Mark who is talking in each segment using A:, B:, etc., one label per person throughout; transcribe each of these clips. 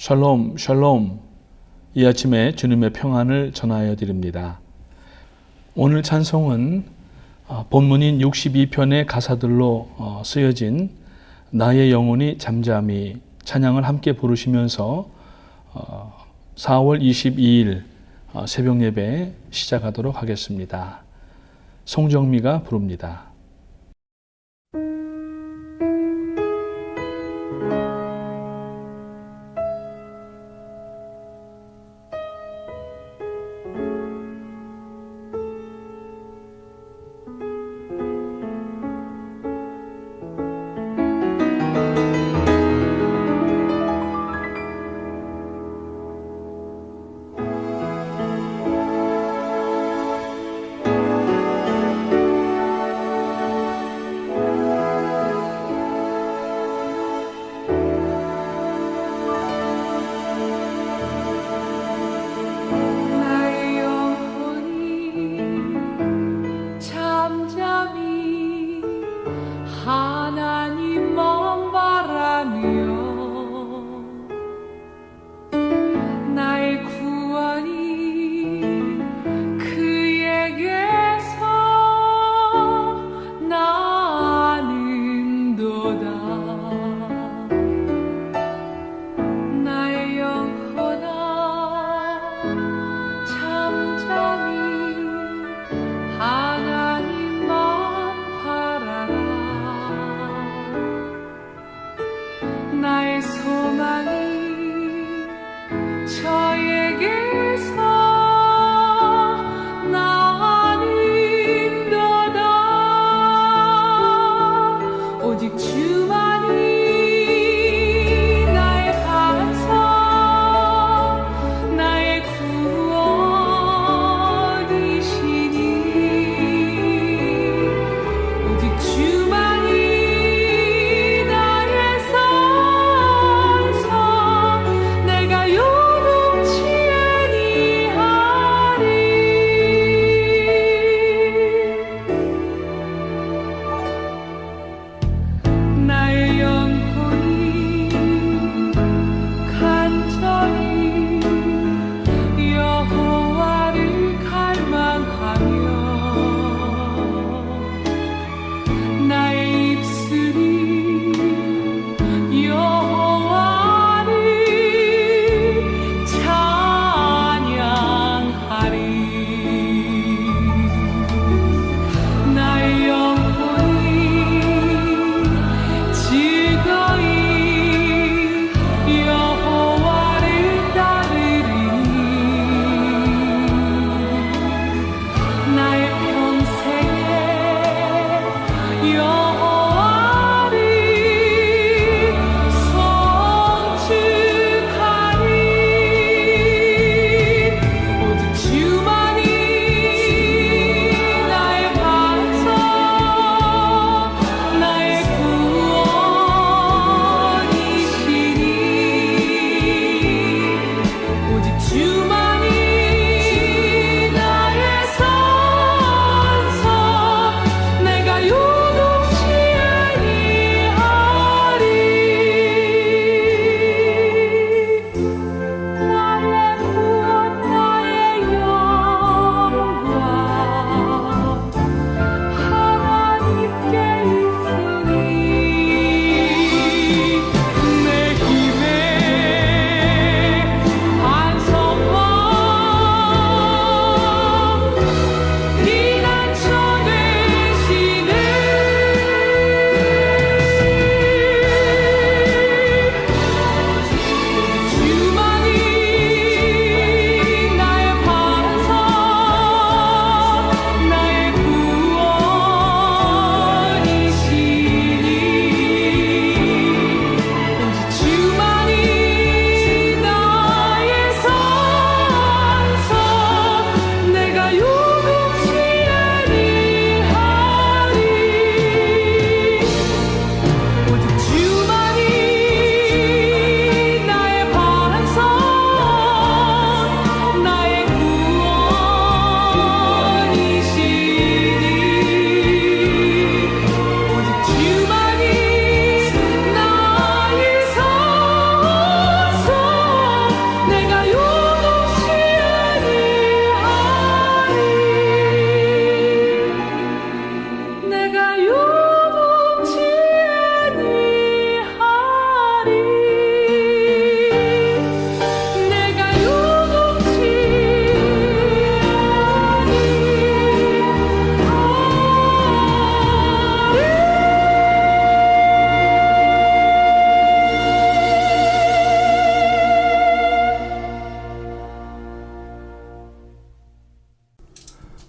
A: 샬롬, 샬롬. 이 아침에 주님의 평안을 전하여 드립니다. 오늘 찬송은 본문인 62편의 가사들로 쓰여진 나의 영혼이 잠잠히 찬양을 함께 부르시면서 4월 22일 새벽 예배 시작하도록 하겠습니다. 송정미가 부릅니다.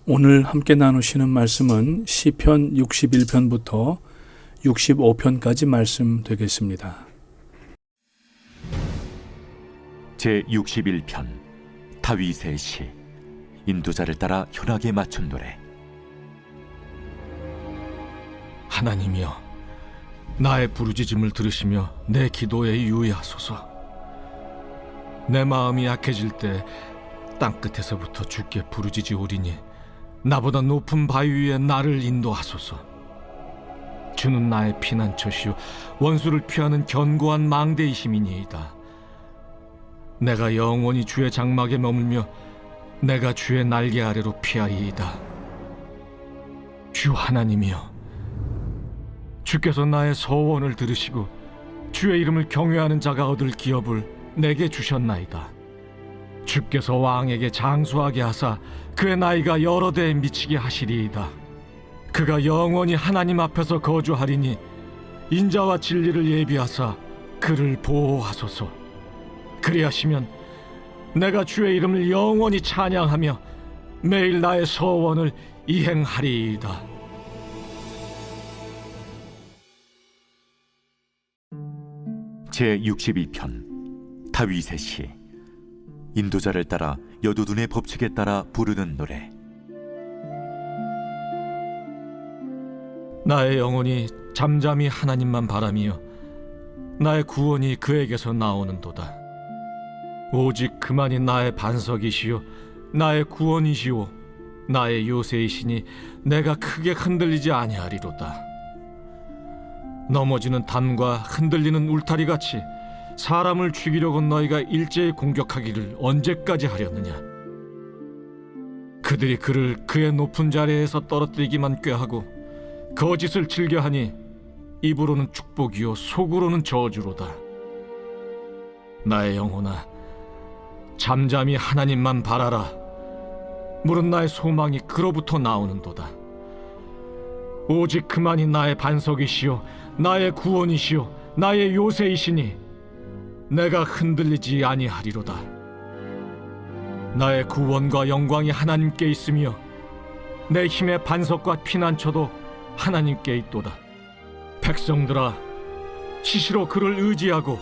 A: 오늘 함께 나누시는 말씀은 시편 61편부터 65편까지 말씀 되겠습니다.
B: 제61편 다윗의 시. 인도자를 따라 현악에 맞춘 노래.
C: 하나님이여, 나의 부르짖음을 들으시며 내 기도에 유의하소서. 내 마음이 약해질 때 땅끝에서부터 주께 부르짖으오리니 나보다 높은 바위 위에 나를 인도하소서. 주는 나의 피난처시요 원수를 피하는 견고한 망대이심이니이다. 내가 영원히 주의 장막에 머물며 내가 주의 날개 아래로 피하리이다. 주 하나님이여, 주께서 나의 서원을 들으시고 주의 이름을 경외하는 자가 얻을 기업을 내게 주셨나이다. 주께서 왕에게 장수하게 하사 그의 나이가 여러 대에 미치게 하시리이다. 그가 영원히 하나님 앞에서 거주하리니 인자와 진리를 예비하사 그를 보호하소서. 그리하시면 내가 주의 이름을 영원히 찬양하며 매일 나의 서원을 이행하리이다.
B: 제62편 다윗의 시. 인도자를 따라 여두둔의 법칙에 따라 부르는 노래.
C: 나의 영혼이 잠잠히 하나님만 바라며 나의 구원이 그에게서 나오는도다. 오직 그만이 나의 반석이시요 나의 구원이시오 나의 요새이시니 내가 크게 흔들리지 아니하리로다. 넘어지는 담과 흔들리는 울타리같이 사람을 죽이려고 너희가 일제히 공격하기를 언제까지 하려느냐. 그들이 그를 그의 높은 자리에서 떨어뜨리기만 꾀하고 거짓을 즐겨하니 입으로는 축복이요 속으로는 저주로다. 나의 영혼아, 잠잠히 하나님만 바라라. 물은 나의 소망이 그로부터 나오는도다. 오직 그만이 나의 반석이시요 나의 구원이시요 나의 요새이시니 내가 흔들리지 아니하리로다. 나의 구원과 영광이 하나님께 있으며 내 힘의 반석과 피난처도 하나님께 있도다. 백성들아, 시시로 그를 의지하고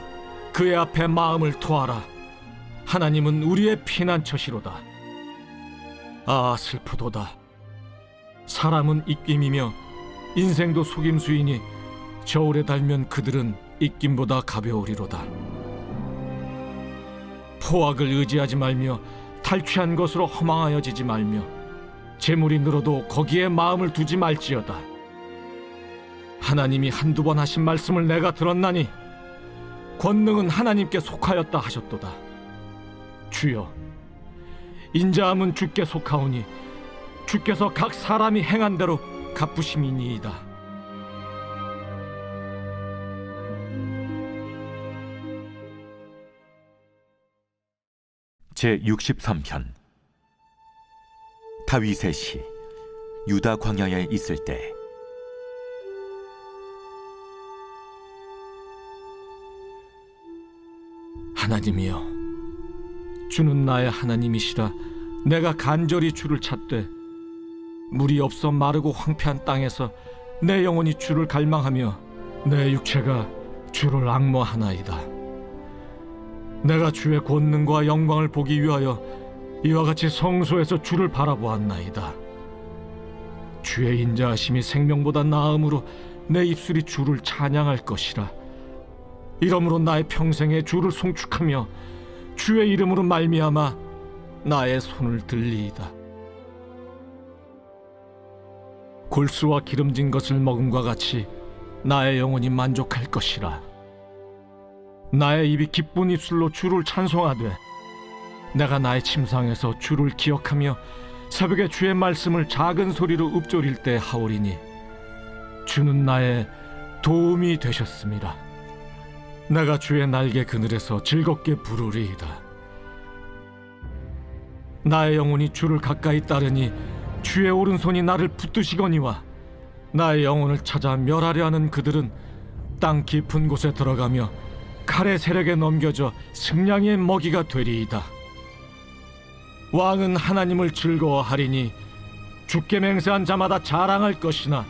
C: 그의 앞에 마음을 토하라. 하나님은 우리의 피난처시로다. 아, 슬프도다. 사람은 입김이며 인생도 속임수이니 저울에 달면 그들은 입김보다 가벼우리로다. 포악을 의지하지 말며 탈취한 것으로 허망하여지지 말며 재물이 늘어도 거기에 마음을 두지 말지어다. 하나님이 한두 번 하신 말씀을 내가 들었나니 권능은 하나님께 속하였다 하셨도다. 주여, 인자함은 주께 속하오니 주께서 각 사람이 행한 대로 갚으심이니이다.
B: 제63편 다윗의 시. 유다 광야에 있을 때.
C: 하나님이여, 주는 나의 하나님이시라. 내가 간절히 주를 찾되 물이 없어 마르고 황폐한 땅에서 내 영혼이 주를 갈망하며 내 육체가 주를 앙모하나이다. 내가 주의 권능과 영광을 보기 위하여 이와 같이 성소에서 주를 바라보았나이다. 주의 인자하심이 생명보다 나음으로 내 입술이 주를 찬양할 것이라. 이러므로 나의 평생에 주를 송축하며 주의 이름으로 말미암아 나의 손을 들리이다. 골수와 기름진 것을 먹음과 같이 나의 영혼이 만족할 것이라. 나의 입이 기쁜 입술로 주를 찬송하되 내가 나의 침상에서 주를 기억하며 새벽에 주의 말씀을 작은 소리로 읊조릴 때 하오리니 주는 나의 도움이 되셨습니다. 내가 주의 날개 그늘에서 즐겁게 부르리이다. 나의 영혼이 주를 가까이 따르니 주의 오른손이 나를 붙드시거니와 나의 영혼을 찾아 멸하려 하는 그들은 땅 깊은 곳에 들어가며 칼의 세력에 넘겨져 승냥이의 먹이가 되리이다. 왕은 하나님을 즐거워하리니 주께 맹세한 자마다 자랑할 것이나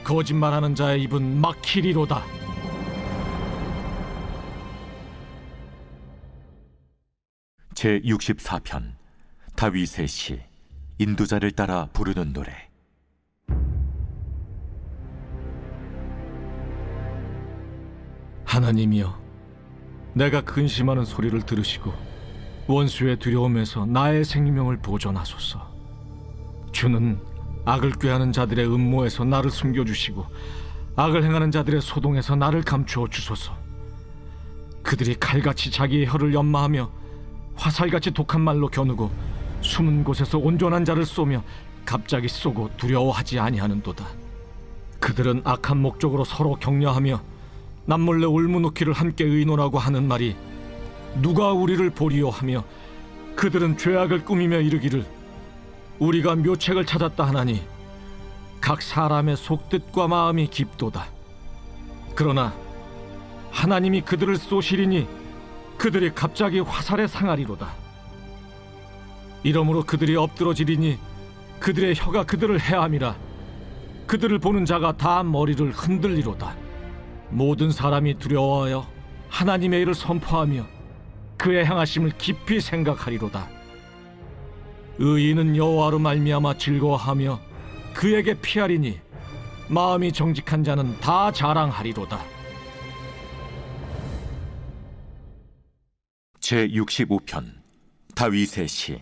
C: 거짓말하는 자의 입은 막히리로다.
B: 제64편 다윗의 시 인도자를 따라 부르는 노래.
C: 하나님이여, 내가 근심하는 소리를 들으시고 원수의 두려움에서 나의 생명을 보존하소서. 주는 악을 꾀하는 자들의 음모에서 나를 숨겨주시고 악을 행하는 자들의 소동에서 나를 감추어 주소서. 그들이 칼같이 자기의 혀를 연마하며 화살같이 독한 말로 겨누고 숨은 곳에서 온전한 자를 쏘며 갑자기 쏘고 두려워하지 아니하는도다. 그들은 악한 목적으로 서로 격려하며 남몰래 울무놓기를 함께 의논하고 하는 말이 누가 우리를 보리요 하며 그들은 죄악을 꾸미며 이르기를 우리가 묘책을 찾았다 하나니 각 사람의 속뜻과 마음이 깊도다. 그러나 하나님이 그들을 쏘시리니 그들이 갑자기 화살에 상하리로다. 이러므로 그들이 엎드러지리니 그들의 혀가 그들을 해함이라. 그들을 보는 자가 다 머리를 흔들리로다. 모든 사람이 두려워하여 하나님의 일을 선포하며 그의 행하심을 깊이 생각하리로다. 의인은 여호와로 말미암아 즐거워하며 그에게 피하리니 마음이 정직한 자는 다 자랑하리로다.
B: 제65편 다윗의 시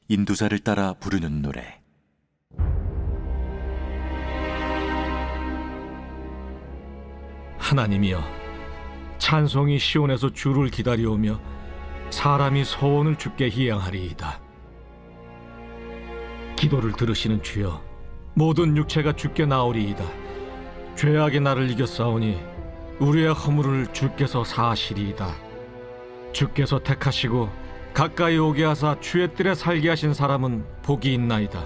B: 인도자를 따라 부르는 노래.
C: 하나님이여, 찬송이 시온에서 주를 기다려오며 사람이 소원을 주께 희양하리이다. 기도를 들으시는 주여, 모든 육체가 주께 나오리이다. 죄악의 나를 이겼사오니 우리의 허물을 주께서 사하시리이다. 주께서 택하시고 가까이 오게 하사 주의 뜰에 살게 하신 사람은 복이 있나이다.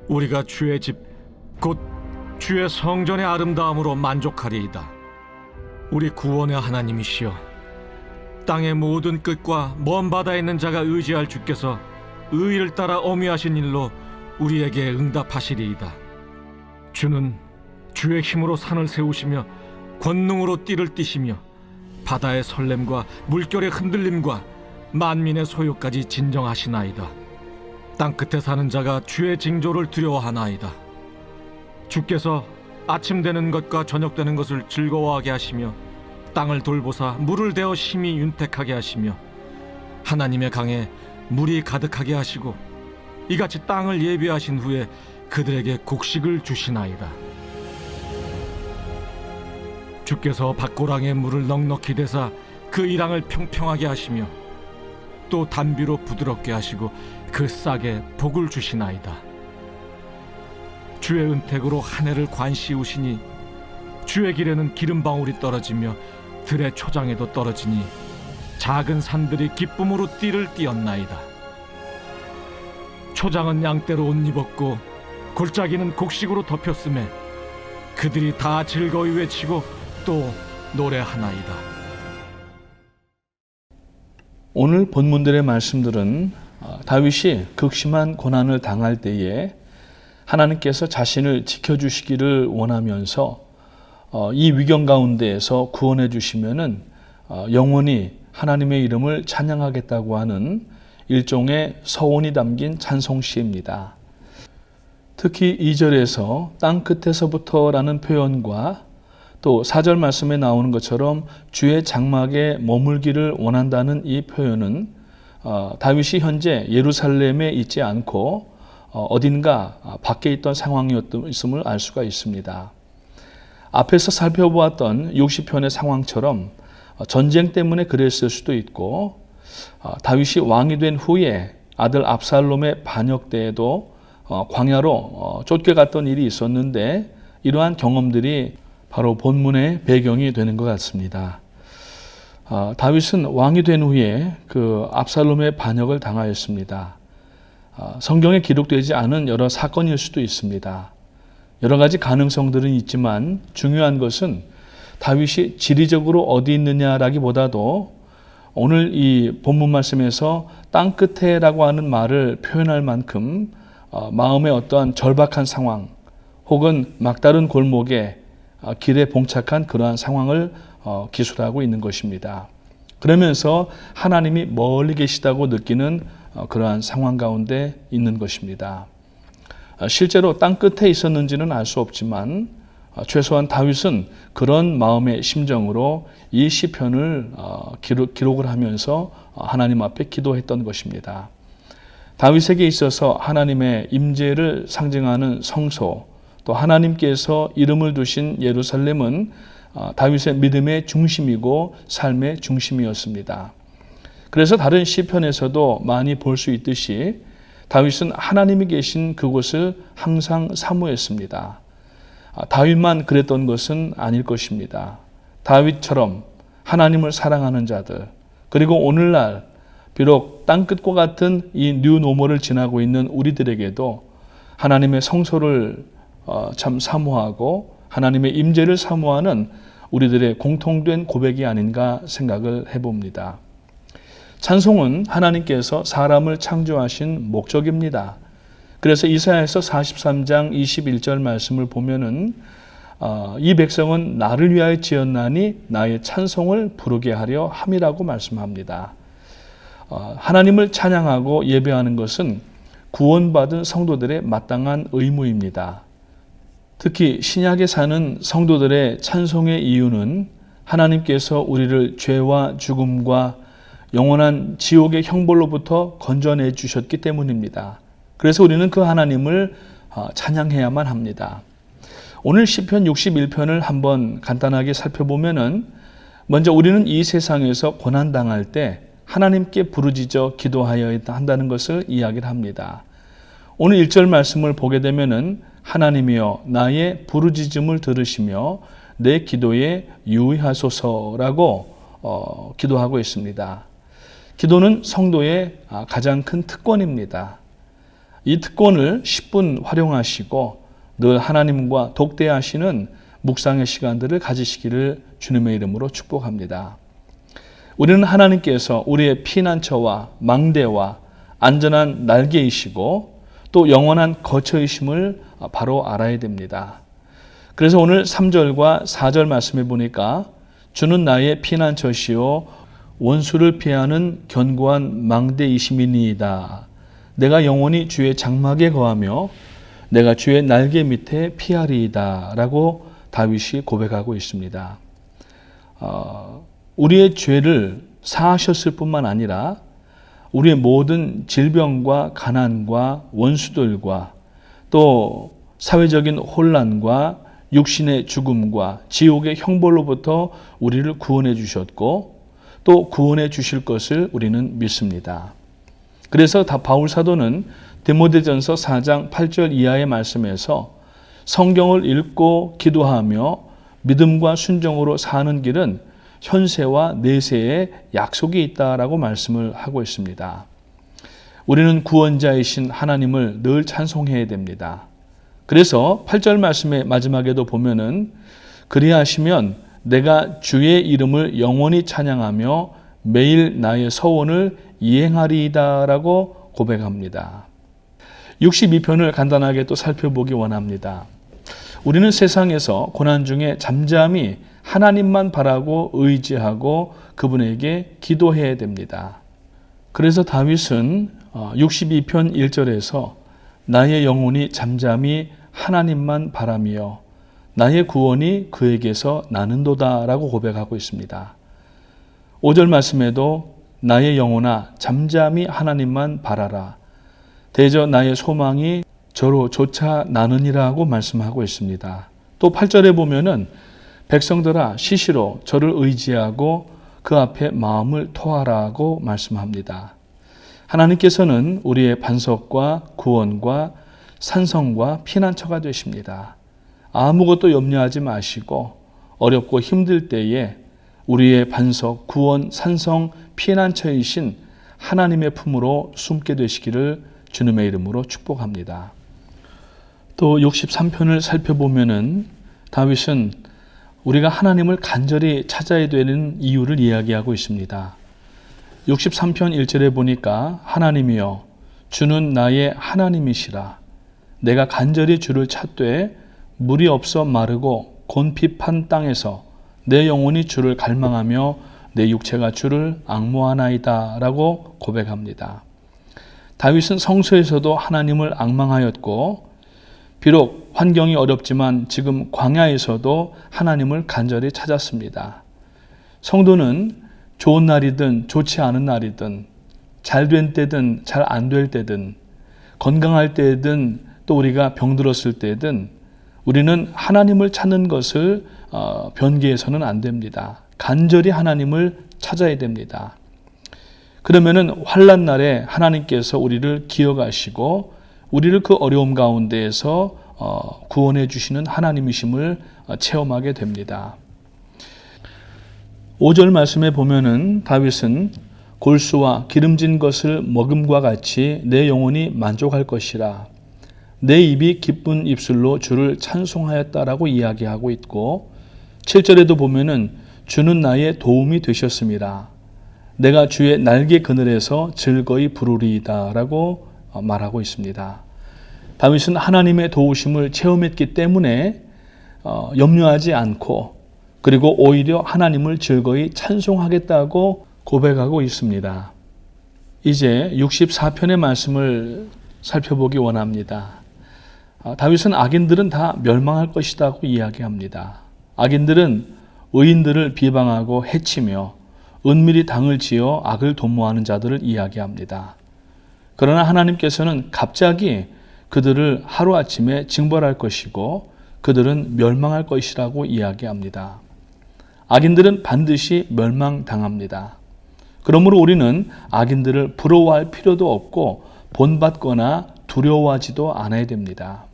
C: 우리가 주의 집 곧 주의 성전의 아름다움으로 만족하리이다. 우리 구원의 하나님이시여, 땅의 모든 끝과 먼 바다에 있는 자가 의지할 주께서 의를 따라 어미하신 일로 우리에게 응답하시리이다. 주는 주의 힘으로 산을 세우시며 권능으로 띠를 띠시며 바다의 설렘과 물결의 흔들림과 만민의 소요까지 진정하시나이다. 땅끝에 사는 자가 주의 징조를 두려워하나이다. 주께서 아침 되는 것과 저녁 되는 것을 즐거워하게 하시며 땅을 돌보사 물을 대어 심히 윤택하게 하시며 하나님의 강에 물이 가득하게 하시고 이같이 땅을 예비하신 후에 그들에게 곡식을 주시나이다. 주께서 밭고랑에 물을 넉넉히 대사 그 이랑을 평평하게 하시며 또 단비로 부드럽게 하시고 그 싹에 복을 주시나이다. 주의 은택으로 한 해를 관시우시니 주의 길에는 기름방울이 떨어지며 들의 초장에도 떨어지니 작은 산들이 기쁨으로 띠를 띠었나이다. 초장은 양떼로 옷 입었고 골짜기는 곡식으로 덮였음에 그들이 다 즐거이 외치고 또 노래하나이다.
A: 오늘 본문들의 말씀들은 다윗이 극심한 고난을 당할 때에 하나님께서 자신을 지켜주시기를 원하면서 이 위경 가운데에서 구원해 주시면은 영원히 하나님의 이름을 찬양하겠다고 하는 일종의 서원이 담긴 찬송시입니다. 특히 2절에서 땅 끝에서부터라는 표현과 또 4절 말씀에 나오는 것처럼 주의 장막에 머물기를 원한다는 이 표현은 다윗이 현재 예루살렘에 있지 않고 어딘가 밖에 있던 상황이었음을 알 수가 있습니다. 앞에서 살펴보았던 60편의 상황처럼 전쟁 때문에 그랬을 수도 있고 다윗이 왕이 된 후에 아들 압살롬의 반역 때에도 광야로 쫓겨갔던 일이 있었는데 이러한 경험들이 바로 본문의 배경이 되는 것 같습니다. 다윗은 왕이 된 후에 그 압살롬의 반역을 당하였습니다. 성경에 기록되지 않은 여러 사건일 수도 있습니다. 여러 가지 가능성들은 있지만 중요한 것은 다윗이 지리적으로 어디 있느냐라기보다도 오늘 이 본문 말씀에서 땅 끝에라고 하는 말을 표현할 만큼 마음의 어떠한 절박한 상황 혹은 막다른 골목에 길에 봉착한 그러한 상황을 기술하고 있는 것입니다. 그러면서 하나님이 멀리 계시다고 느끼는 그러한 상황 가운데 있는 것입니다. 실제로 땅 끝에 있었는지는 알 수 없지만 최소한 다윗은 그런 마음의 심정으로 이 시편을 기록을 하면서 하나님 앞에 기도했던 것입니다. 다윗에게 있어서 하나님의 임재를 상징하는 성소, 또 하나님께서 이름을 두신 예루살렘은 다윗의 믿음의 중심이고 삶의 중심이었습니다. 그래서 다른 시편에서도 많이 볼 수 있듯이 다윗은 하나님이 계신 그곳을 항상 사모했습니다. 다윗만 그랬던 것은 아닐 것입니다. 다윗처럼 하나님을 사랑하는 자들, 그리고 오늘날 비록 땅끝과 같은 이 뉴노멀을 지나고 있는 우리들에게도 하나님의 성소를 참 사모하고 하나님의 임재를 사모하는 우리들의 공통된 고백이 아닌가 생각을 해봅니다. 찬송은 하나님께서 사람을 창조하신 목적입니다. 그래서 이사야서 43장 21절 말씀을 보면은 이 백성은 나를 위하여 지었나니 나의 찬송을 부르게 하려 함이라고 말씀합니다. 하나님을 찬양하고 예배하는 것은 구원받은 성도들의 마땅한 의무입니다. 특히 신약에 사는 성도들의 찬송의 이유는 하나님께서 우리를 죄와 죽음과 영원한 지옥의 형벌로부터 건져내 주셨기 때문입니다. 그래서 우리는 그 하나님을 찬양해야만 합니다. 오늘 시편 61편을 한번 간단하게 살펴보면은 먼저 우리는 이 세상에서 고난당할 때 하나님께 부르짖어 기도하여야 한다는 것을 이야기를 합니다. 오늘 1절 말씀을 보게 되면은 하나님이여 나의 부르짖음을 들으시며 내 기도에 유의하소서라고 기도하고 있습니다. 기도는 성도의 가장 큰 특권입니다. 이 특권을 10분 활용하시고 늘 하나님과 독대하시는 묵상의 시간들을 가지시기를 주님의 이름으로 축복합니다. 우리는 하나님께서 우리의 피난처와 망대와 안전한 날개이시고 또 영원한 거처이심을 바로 알아야 됩니다. 그래서 오늘 3절과 4절 말씀해 보니까 주는 나의 피난처시요 원수를 피하는 견고한 망대이심이니이다. 내가 영원히 주의 장막에 거하며 내가 주의 날개 밑에 피하리이다 라고 다윗이 고백하고 있습니다. 우리의 죄를 사하셨을 뿐만 아니라 우리의 모든 질병과 가난과 원수들과 또 사회적인 혼란과 육신의 죽음과 지옥의 형벌로부터 우리를 구원해 주셨고 또 구원해 주실 것을 우리는 믿습니다. 그래서 바울 사도는 디모데전서 4장 8절 이하의 말씀에서 성경을 읽고 기도하며 믿음과 순종으로 사는 길은 현세와 내세에 약속이 있다라고 말씀을 하고 있습니다. 우리는 구원자이신 하나님을 늘 찬송해야 됩니다. 그래서 8절 말씀의 마지막에도 보면은 그리하시면 내가 주의 이름을 영원히 찬양하며 매일 나의 서원을 이행하리이다라고 고백합니다. 62편을 간단하게 또 살펴보기 원합니다. 우리는 세상에서 고난 중에 잠잠히 하나님만 바라고 의지하고 그분에게 기도해야 됩니다. 그래서 다윗은 62편 1절에서 나의 영혼이 잠잠히 하나님만 바라며 나의 구원이 그에게서 나는도다 라고 고백하고 있습니다. 5절 말씀에도 나의 영혼아 잠잠히 하나님만 바라라. 대저 나의 소망이 저로 쫓아 나느니라고 말씀하고 있습니다. 또 8절에 보면은 백성들아 시시로 저를 의지하고 그 앞에 마음을 토하라고 말씀합니다. 하나님께서는 우리의 반석과 구원과 산성과 피난처가 되십니다. 아무것도 염려하지 마시고 어렵고 힘들 때에 우리의 반석, 구원, 산성, 피난처이신 하나님의 품으로 숨게 되시기를 주님의 이름으로 축복합니다. 또 63편을 살펴보면은 다윗은 우리가 하나님을 간절히 찾아야 되는 이유를 이야기하고 있습니다. 63편 1절에 보니까 하나님이여 주는 나의 하나님이시라 내가 간절히 주를 찾되 물이 없어 마르고 곤핍한 땅에서 내 영혼이 주를 갈망하며 내 육체가 주를 앙모하나이다 라고 고백합니다. 다윗은 성서에서도 하나님을 앙망하였고 비록 환경이 어렵지만 지금 광야에서도 하나님을 간절히 찾았습니다. 성도는 좋은 날이든 좋지 않은 날이든 잘된 때든 잘 안 될 때든 건강할 때든 또 우리가 병들었을 때든 우리는 하나님을 찾는 것을 변기해서는 안 됩니다. 간절히 하나님을 찾아야 됩니다. 그러면은 환난 날에 하나님께서 우리를 기억하시고 우리를 그 어려움 가운데에서 구원해 주시는 하나님이심을 체험하게 됩니다. 5절 말씀에 보면은 다윗은 골수와 기름진 것을 먹음과 같이 내 영혼이 만족할 것이라 내 입이 기쁜 입술로 주를 찬송하였다라고 이야기하고 있고 7절에도 보면은 주는 나의 도움이 되셨음이라 내가 주의 날개 그늘에서 즐거이 부르리이다 라고 말하고 있습니다. 다윗은 하나님의 도우심을 체험했기 때문에 염려하지 않고 그리고 오히려 하나님을 즐거이 찬송하겠다고 고백하고 있습니다. 이제 64편의 말씀을 살펴보기 원합니다. 다윗은 악인들은 다 멸망할 것이라고 이야기합니다. 악인들은 의인들을 비방하고 해치며 은밀히 당을 지어 악을 도모하는 자들을 이야기합니다. 그러나 하나님께서는 갑자기 그들을 하루아침에 징벌할 것이고 그들은 멸망할 것이라고 이야기합니다. 악인들은 반드시 멸망당합니다. 그러므로 우리는 악인들을 부러워할 필요도 없고 본받거나 두려워하지도 않아야 됩니다.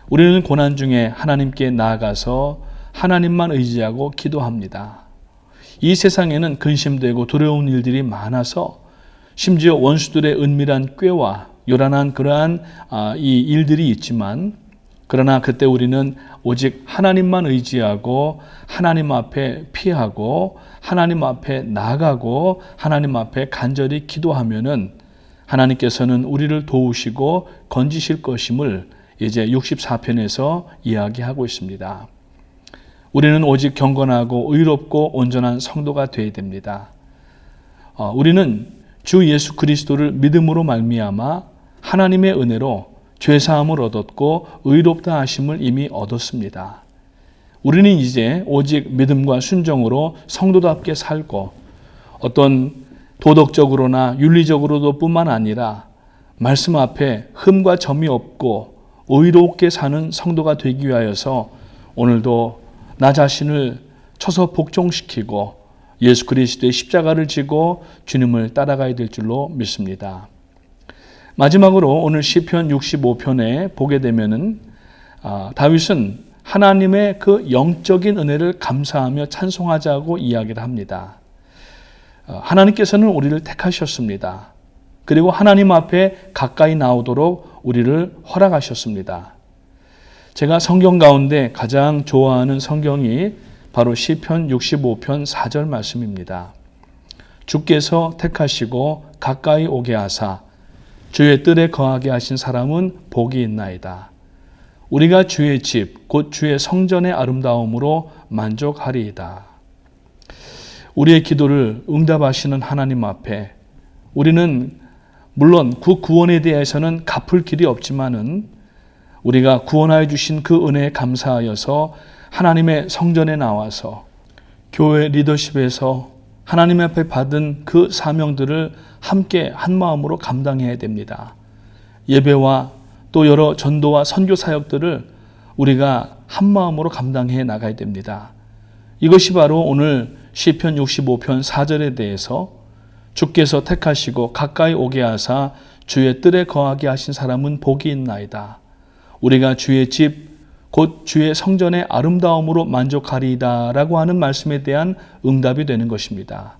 A: 우리는 고난 중에 하나님께 나아가서 하나님만 의지하고 기도합니다. 이 세상에는 근심되고 두려운 일들이 많아서 심지어 원수들의 은밀한 꾀와 요란한 그러한 이 일들이 있지만 그러나 그때 우리는 오직 하나님만 의지하고 하나님 앞에 피하고 하나님 앞에 나아가고 하나님 앞에 간절히 기도하면은 하나님께서는 우리를 도우시고 건지실 것임을 이제 64편에서 이야기하고 있습니다. 우리는 오직 경건하고 의롭고 온전한 성도가 되어야 됩니다. 우리는 주 예수 그리스도를 믿음으로 말미암아 하나님의 은혜로 죄사함을 얻었고 의롭다 하심을 이미 얻었습니다. 우리는 이제 오직 믿음과 순종으로 성도답게 살고 어떤 도덕적으로나 윤리적으로도 뿐만 아니라 말씀 앞에 흠과 점이 없고 의롭게 사는 성도가 되기 위하여서 오늘도 나 자신을 쳐서 복종시키고 예수 그리스도의 십자가를 지고 주님을 따라가야 될 줄로 믿습니다. 마지막으로 오늘 시편 65편에 보게 되면은 다윗은 하나님의 그 영적인 은혜를 감사하며 찬송하자고 이야기를 합니다. 하나님께서는 우리를 택하셨습니다. 그리고 하나님 앞에 가까이 나오도록 우리를 허락하셨습니다. 제가 성경 가운데 가장 좋아하는 성경이 바로 시편 65편 4절 말씀입니다. 주께서 택하시고 가까이 오게 하사 주의 뜰에 거하게 하신 사람은 복이 있나이다. 우리가 주의 집, 곧 주의 성전의 아름다움으로 만족하리이다. 우리의 기도를 응답하시는 하나님 앞에 우리는 물론 그 구원에 대해서는 갚을 길이 없지만은 우리가 구원하여 주신 그 은혜에 감사하여서 하나님의 성전에 나와서 교회 리더십에서 하나님 앞에 받은 그 사명들을 함께 한 마음으로 감당해야 됩니다. 예배와 또 여러 전도와 선교 사역들을 우리가 한 마음으로 감당해 나가야 됩니다. 이것이 바로 오늘 시편 65편 4절에 대해서 주께서 택하시고 가까이 오게 하사 주의 뜰에 거하게 하신 사람은 복이 있나이다. 우리가 주의 집, 곧 주의 성전의 아름다움으로 만족하리이다 라고 하는 말씀에 대한 응답이 되는 것입니다.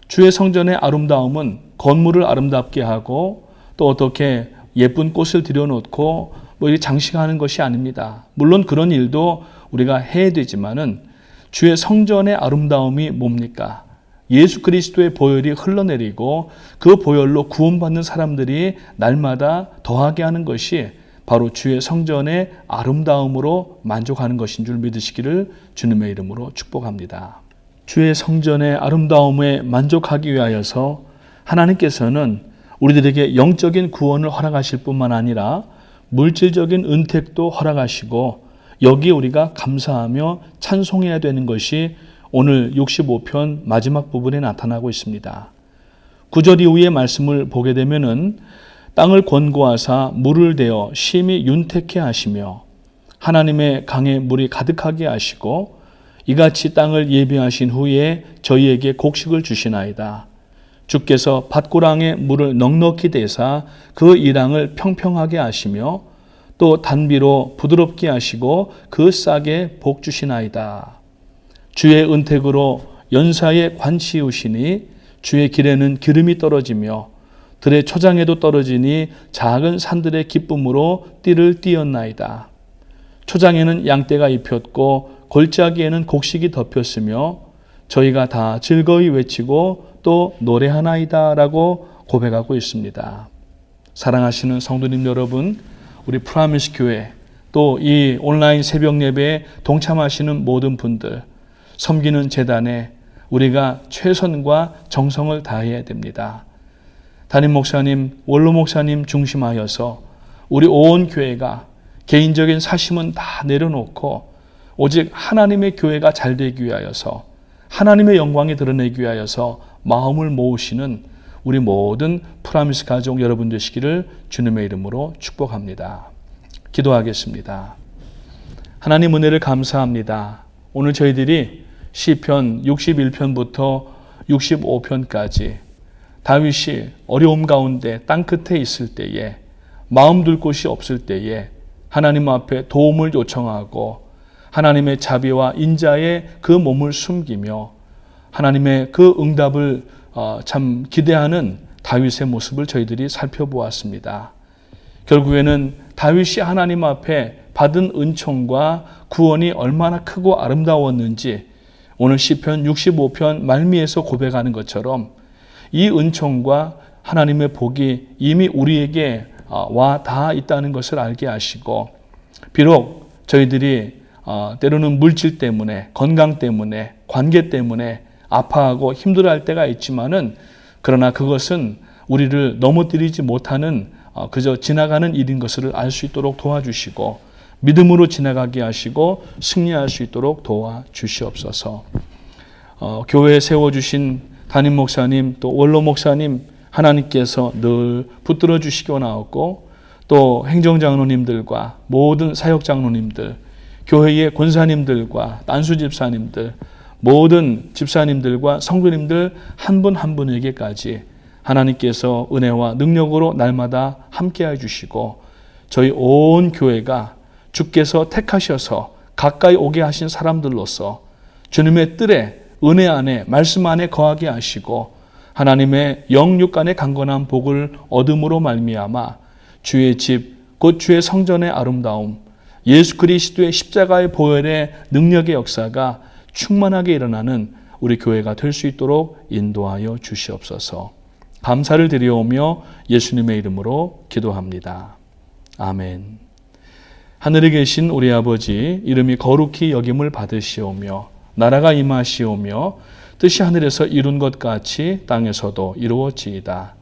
A: 주의 성전의 아름다움은 건물을 아름답게 하고 또 어떻게 예쁜 꽃을 들여놓고 장식하는 것이 아닙니다. 물론 그런 일도 우리가 해야 되지만은 주의 성전의 아름다움이 뭡니까? 예수 그리스도의 보혈이 흘러내리고 그 보혈로 구원받는 사람들이 날마다 더하게 하는 것이 바로 주의 성전의 아름다움으로 만족하는 것인 줄 믿으시기를 주님의 이름으로 축복합니다. 주의 성전의 아름다움에 만족하기 위하여서 하나님께서는 우리들에게 영적인 구원을 허락하실 뿐만 아니라 물질적인 은택도 허락하시고 여기에 우리가 감사하며 찬송해야 되는 것이 오늘 65편 마지막 부분에 나타나고 있습니다. 9절 이후의 말씀을 보게 되면은 땅을 권고하사 물을 대어 심히 윤택케 하시며 하나님의 강에 물이 가득하게 하시고 이같이 땅을 예비하신 후에 저희에게 곡식을 주시나이다. 주께서 밭고랑에 물을 넉넉히 대사 그 이랑을 평평하게 하시며 또 단비로 부드럽게 하시고 그 싹에 복 주시나이다. 주의 은택으로 연사에 관치우시니 주의 길에는 기름이 떨어지며 들의 초장에도 떨어지니 작은 산들의 기쁨으로 띠를 띄었나이다. 초장에는 양떼가 입혔고 골짜기에는 곡식이 덮였으며 저희가 다 즐거이 외치고 또 노래하나이다 라고 고백하고 있습니다. 사랑하시는 성도님 여러분, 우리 프라미스 교회 또 이 온라인 새벽 예배에 동참하시는 모든 분들, 섬기는 재단에 우리가 최선과 정성을 다해야 됩니다. 담임 목사님, 원로 목사님 중심하여서 우리 온 교회가 개인적인 사심은 다 내려놓고 오직 하나님의 교회가 잘 되기 위하여서 하나님의 영광이 드러내기 위하여서 마음을 모으시는 우리 모든 프라미스 가족 여러분 되시기를 주님의 이름으로 축복합니다. 기도하겠습니다. 하나님 은혜를 감사합니다. 오늘 저희들이 시편 61편부터 65편까지 다윗이 어려움 가운데 땅끝에 있을 때에 마음 둘 곳이 없을 때에 하나님 앞에 도움을 요청하고 하나님의 자비와 인자에 그 몸을 숨기며 하나님의 그 응답을 참 기대하는 다윗의 모습을 저희들이 살펴보았습니다. 결국에는 다윗이 하나님 앞에 받은 은총과 구원이 얼마나 크고 아름다웠는지 오늘 시편 65편 말미에서 고백하는 것처럼 이 은총과 하나님의 복이 이미 우리에게 와 닿아 있다는 것을 알게 하시고 비록 저희들이 때로는 물질 때문에 건강 때문에 관계 때문에 아파하고 힘들어할 때가 있지만은 그러나 그것은 우리를 넘어뜨리지 못하는 그저 지나가는 일인 것을 알 수 있도록 도와주시고 믿음으로 지나가게 하시고 승리할 수 있도록 도와주시옵소서. 교회에 세워주신 담임 목사님 또 원로 목사님 하나님께서 늘 붙들어 주시기 원하옵고 또 행정장로님들과 모든 사역장로님들 교회의 권사님들과 단수 집사님들 모든 집사님들과 성도님들 한 분 한 분에게까지 하나님께서 은혜와 능력으로 날마다 함께해 주시고 저희 온 교회가 주께서 택하셔서 가까이 오게 하신 사람들로서 주님의 뜰에 은혜 안에 말씀 안에 거하게 하시고 하나님의 영육간의 강건한 복을 얻음으로 말미암아 주의 집 곧 주의 성전의 아름다움 예수 그리스도의 십자가의 보혈의 능력의 역사가 충만하게 일어나는 우리 교회가 될 수 있도록 인도하여 주시옵소서. 감사를 드리오며 예수님의 이름으로 기도합니다. 아멘. 하늘에 계신 우리 아버지 이름이 거룩히 여김을 받으시오며 나라가 임하시오며 뜻이 하늘에서 이룬 것 같이 땅에서도 이루어지이다.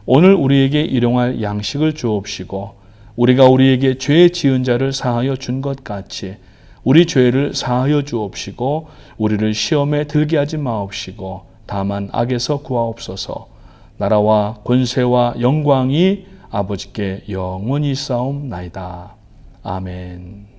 A: 오늘 우리에게 일용할 양식을 주옵시고 우리가 우리에게 죄 지은 자를 사하여 준 것 같이 우리 죄를 사하여 주옵시고 우리를 시험에 들게 하지 마옵시고 다만 악에서 구하옵소서. 나라와 권세와 영광이 아버지께 영원히 싸움나이다. 아멘.